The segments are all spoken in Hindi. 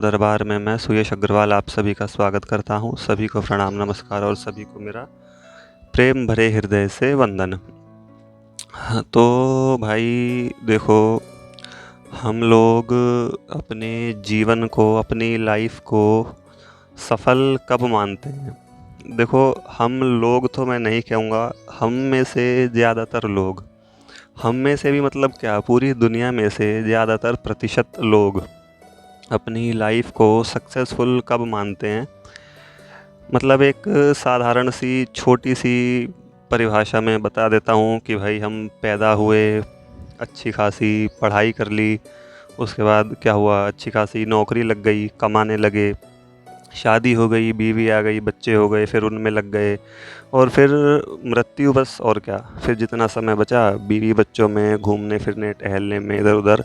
दरबार में मैं सुयश अग्रवाल आप सभी का स्वागत करता हूँ। सभी को प्रणाम नमस्कार और सभी को मेरा प्रेम भरे हृदय से वंदन। हाँ, तो भाई देखो, हम लोग अपने जीवन को, अपनी लाइफ को सफल कब मानते हैं? देखो, हम लोग तो मैं नहीं कहूँगा, हम में से ज़्यादातर लोग, हम में से भी मतलब क्या, पूरी दुनिया में से ज़्यादातर प्रतिशत लोग अपनी लाइफ को सक्सेसफुल कब मानते हैं? मतलब एक साधारण सी छोटी सी परिभाषा में बता देता हूँ कि भाई हम पैदा हुए, अच्छी खासी पढ़ाई कर ली, उसके बाद क्या हुआ, अच्छी खासी नौकरी लग गई, कमाने लगे, शादी हो गई, बीवी आ गई, बच्चे हो गए, फिर उनमें लग गए और फिर मृत्यु, बस और क्या। फिर जितना समय बचा बीवी बच्चों में, घूमने फिरने टहलने में, इधर उधर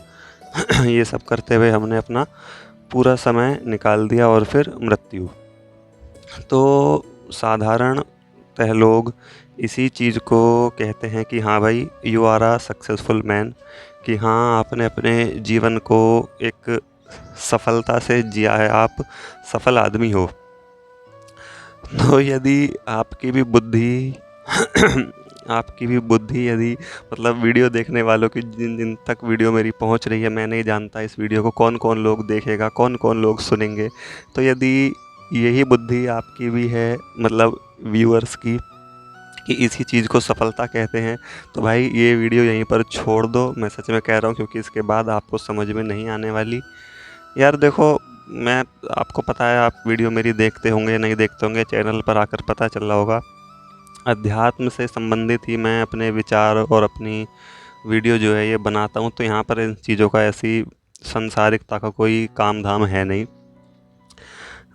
ये सब करते हुए हमने अपना पूरा समय निकाल दिया और फिर मृत्यु। तो साधारणतः लोग इसी चीज़ को कहते हैं कि हाँ भाई, you are a successful man, कि हाँ आपने अपने जीवन को एक सफलता से जिया है, आप सफल आदमी हो। तो यदि आपकी भी बुद्धि आपकी भी बुद्धि यदि मतलब वीडियो देखने वालों की जिन जिन तक वीडियो मेरी पहुंच रही है, मैं नहीं जानता इस वीडियो को कौन कौन लोग देखेगा, कौन कौन लोग सुनेंगे। तो यदि यही बुद्धि आपकी भी है, मतलब व्यूअर्स की, कि इसी चीज़ को सफलता कहते हैं, तो भाई ये वीडियो यहीं पर छोड़ दो। मैं सच में कह रहा हूँ, क्योंकि इसके बाद आपको समझ में नहीं आने वाली। यार देखो, मैं, आपको पता है, आप वीडियो मेरी देखते होंगे नहीं देखते होंगे, चैनल पर आकर पता चल रहा होगा, अध्यात्म से संबंधित ही मैं अपने विचार और अपनी वीडियो जो है ये बनाता हूँ। तो यहाँ पर इन चीज़ों का, ऐसी संसारिकता का कोई काम धाम है नहीं।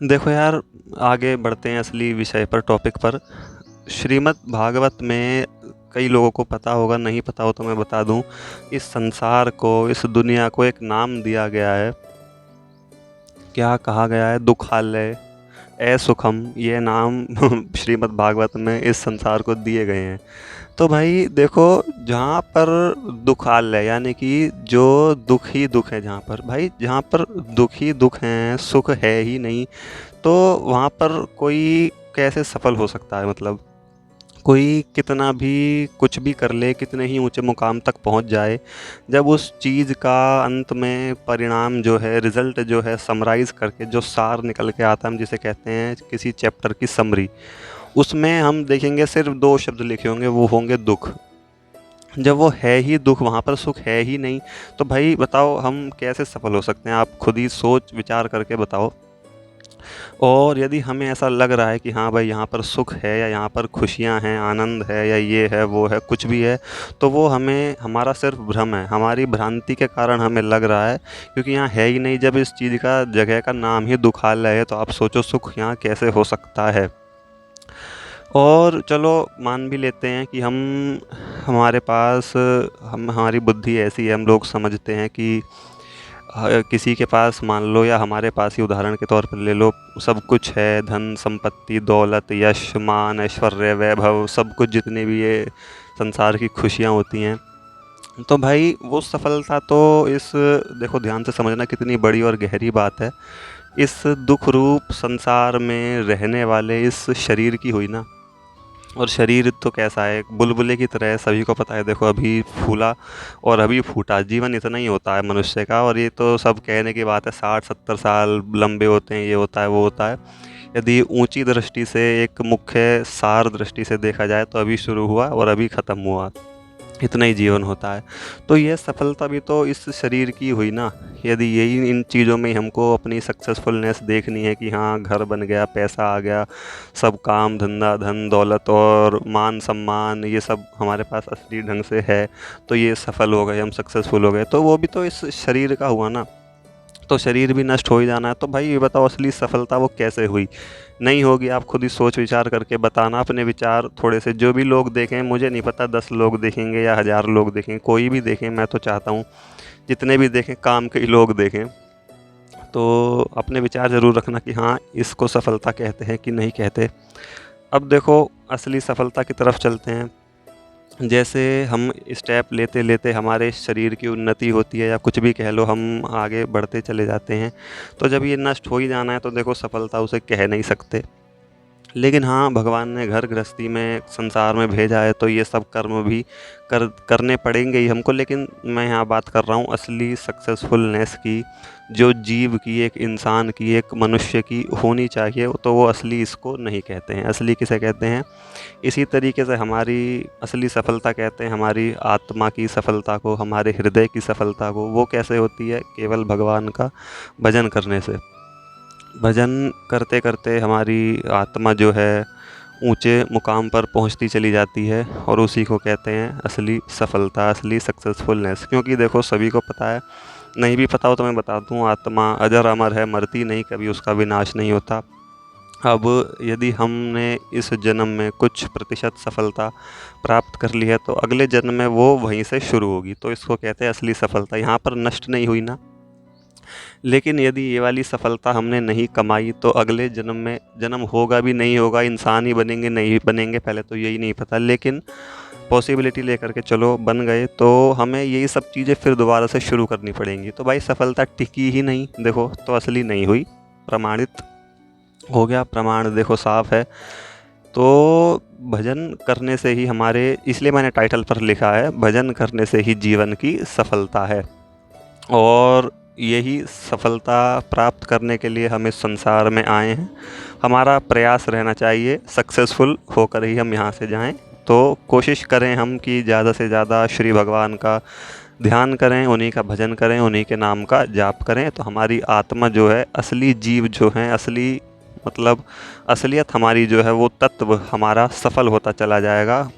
देखो यार, आगे बढ़ते हैं असली विषय पर, टॉपिक पर। श्रीमद् भागवत में कई लोगों को पता होगा, नहीं पता हो तो मैं बता दूं, इस संसार को, इस दुनिया को एक नाम दिया गया है। क्या कहा गया है? दुखालय, सुखम, ये नाम श्रीमद् भागवत में इस संसार को दिए गए हैं। तो भाई देखो, जहाँ पर दुखालय यानी कि जो दुख ही दुख है, जहाँ पर भाई, जहाँ पर दुख ही दुख हैं, सुख है ही नहीं, तो वहाँ पर कोई कैसे सफल हो सकता है? मतलब कोई कितना भी कुछ भी कर ले, कितने ही ऊंचे मुकाम तक पहुंच जाए, जब उस चीज़ का अंत में परिणाम जो है, रिज़ल्ट जो है, समराइज़ करके जो सार निकल के आता है, हम जिसे कहते हैं किसी चैप्टर की समरी, उसमें हम देखेंगे सिर्फ 2 शब्द लिखे होंगे, वो होंगे दुख। जब वो है ही दुख, वहाँ पर सुख है ही नहीं, तो भाई बताओ हम कैसे सफल हो सकते हैं? आप खुद ही सोच विचार करके बताओ। और यदि हमें ऐसा लग रहा है कि हाँ भाई, यहाँ पर सुख है, या यहाँ पर खुशियाँ हैं, आनंद है, या ये है, वो है, कुछ भी है, तो वो हमें, हमारा सिर्फ भ्रम है, हमारी भ्रांति के कारण हमें लग रहा है, क्योंकि यहाँ है ही नहीं। जब इस चीज़ का, जगह का नाम ही दुखालय है, तो आप सोचो सुख यहाँ कैसे हो सकता है? और चलो मान भी लेते हैं कि हमारे पास, हम, हमारी बुद्धि ऐसी है, हम लोग समझते हैं कि किसी के पास मान लो, या हमारे पास ही उदाहरण के तौर पर ले लो, सब कुछ है, धन संपत्ति, दौलत, यश, मान, ऐश्वर्य, वैभव, सब कुछ, जितने भी ये संसार की खुशियाँ होती हैं, तो भाई वो सफलता तो इस, देखो ध्यान से समझना कितनी बड़ी और गहरी बात है, इस दुख रूप संसार में रहने वाले इस शरीर की हुई ना। और शरीर तो कैसा है? एक बुलबुले की तरह है, सभी को पता है। देखो, अभी फूला और अभी फूटा, जीवन इतना ही होता है मनुष्य का। और ये तो सब कहने की बात है, 60-70 साल लंबे होते हैं, ये होता है, वो होता है। यदि ऊंची दृष्टि से, एक मुख्य सार दृष्टि से देखा जाए, तो अभी शुरू हुआ और अभी ख़त्म हुआ, इतना ही जीवन होता है। तो ये सफलता भी तो इस शरीर की हुई ना। यदि यही, इन चीज़ों में हमको अपनी सक्सेसफुलनेस देखनी है कि हाँ घर बन गया, पैसा आ गया, सब काम धंधा, धन दौलत और मान सम्मान, ये सब हमारे पास असली ढंग से है, तो ये सफल हो गए, हम सक्सेसफुल हो गए, तो वो भी तो इस शरीर का हुआ ना। तो शरीर भी नष्ट हो ही जाना है। तो भाई ये बताओ, असली सफलता वो कैसे हुई? नहीं होगी, आप खुद ही सोच विचार करके बताना। अपने विचार थोड़े से, जो भी लोग देखें, मुझे नहीं पता 10 लोग देखेंगे या 1000 लोग देखें, कोई भी देखें, मैं तो चाहता हूँ जितने भी देखें, काम के ही लोग देखें। तो अपने विचार ज़रूर रखना कि हाँ, इसको सफलता कहते हैं कि नहीं कहते। अब देखो, असली सफलता की तरफ चलते हैं। जैसे हम स्टेप लेते लेते हमारे शरीर की उन्नति होती है, या कुछ भी कह लो, हम आगे बढ़ते चले जाते हैं। तो जब ये नष्ट हो ही जाना है तो देखो सफलता उसे कह नहीं सकते। लेकिन हाँ, भगवान ने घर गृहस्थी में संसार में भेजा है तो ये सब कर्म भी करने पड़ेंगे ही हमको। लेकिन मैं यहाँ बात कर रहा हूँ असली सक्सेसफुलनेस की, जो जीव की, एक इंसान की, एक मनुष्य की होनी चाहिए। तो वो असली इसको नहीं कहते हैं। असली किसे कहते हैं? इसी तरीके से हमारी असली सफलता कहते हैं हमारी आत्मा की सफलता को, हमारे हृदय की सफलता को। वो कैसे होती है? केवल भगवान का भजन करने से। भजन करते करते हमारी आत्मा जो है ऊंचे मुकाम पर पहुंचती चली जाती है, और उसी को कहते हैं असली सफलता, असली सक्सेसफुलनेस। क्योंकि देखो सभी को पता है, नहीं भी पता हो तो मैं बता दूं, आत्मा अजर अमर है, मरती नहीं, कभी उसका विनाश नहीं होता। अब यदि हमने इस जन्म में कुछ प्रतिशत सफलता प्राप्त कर ली है तो अगले जन्म में वो वहीं से शुरू होगी। तो इसको कहते हैं असली सफलता। यहाँ पर नष्ट नहीं हुई ना। लेकिन यदि ये वाली सफलता हमने नहीं कमाई तो अगले जन्म में जन्म होगा भी नहीं होगा, इंसान ही बनेंगे नहीं बनेंगे पहले तो यही नहीं पता। लेकिन पॉसिबिलिटी लेकर के चलो बन गए तो हमें यही सब चीज़ें फिर दोबारा से शुरू करनी पड़ेंगी। तो भाई सफलता टिकी ही नहीं, देखो तो असली नहीं हुई, प्रमाणित हो गया। प्रमाण देखो साफ है। तो भजन करने से ही हमारे, इसलिए मैंने टाइटल पर लिखा है भजन करने से ही जीवन की सफलता है। और यही सफलता प्राप्त करने के लिए हम इस संसार में आए हैं। हमारा प्रयास रहना चाहिए सक्सेसफुल होकर ही हम यहाँ से जाएं। तो कोशिश करें हम कि ज़्यादा से ज़्यादा श्री भगवान का ध्यान करें, उन्हीं का भजन करें, उन्हीं के नाम का जाप करें। तो हमारी आत्मा जो है, असली जीव जो हैं, असली मतलब असलियत हमारी जो है, वो तत्व हमारा सफल होता चला जाएगा।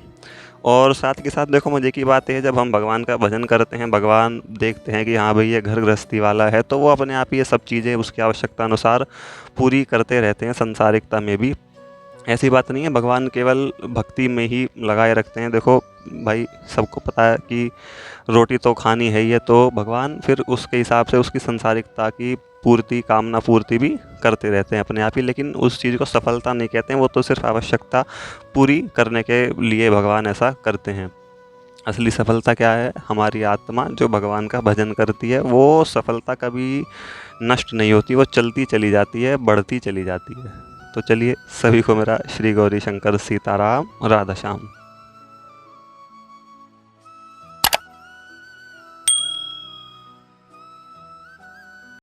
और साथ के साथ देखो मज़े की बात है, जब हम भगवान का भजन करते हैं, भगवान देखते हैं कि हाँ भाई ये घर गृहस्थी वाला है, तो वो अपने आप ये सब चीज़ें उसकी आवश्यकता अनुसार पूरी करते रहते हैं संसारिकता में भी। ऐसी बात नहीं है, भगवान केवल भक्ति में ही लगाए रखते हैं। देखो भाई सबको पता है कि रोटी तो खानी है ही है, तो भगवान फिर उसके हिसाब से उसकी संसारिकता की पूर्ति, कामना पूर्ति भी करते रहते हैं अपने आप ही। लेकिन उस चीज़ को सफलता नहीं कहते हैं, वो तो सिर्फ आवश्यकता पूरी करने के लिए भगवान ऐसा करते हैं। असली सफलता क्या है? हमारी आत्मा जो भगवान का भजन करती है, वो सफलता कभी नष्ट नहीं होती, वो चलती चली जाती है, बढ़ती चली जाती है। तो चलिए, सभी को मेरा श्री गौरी शंकर सीताराम, राधा श्याम।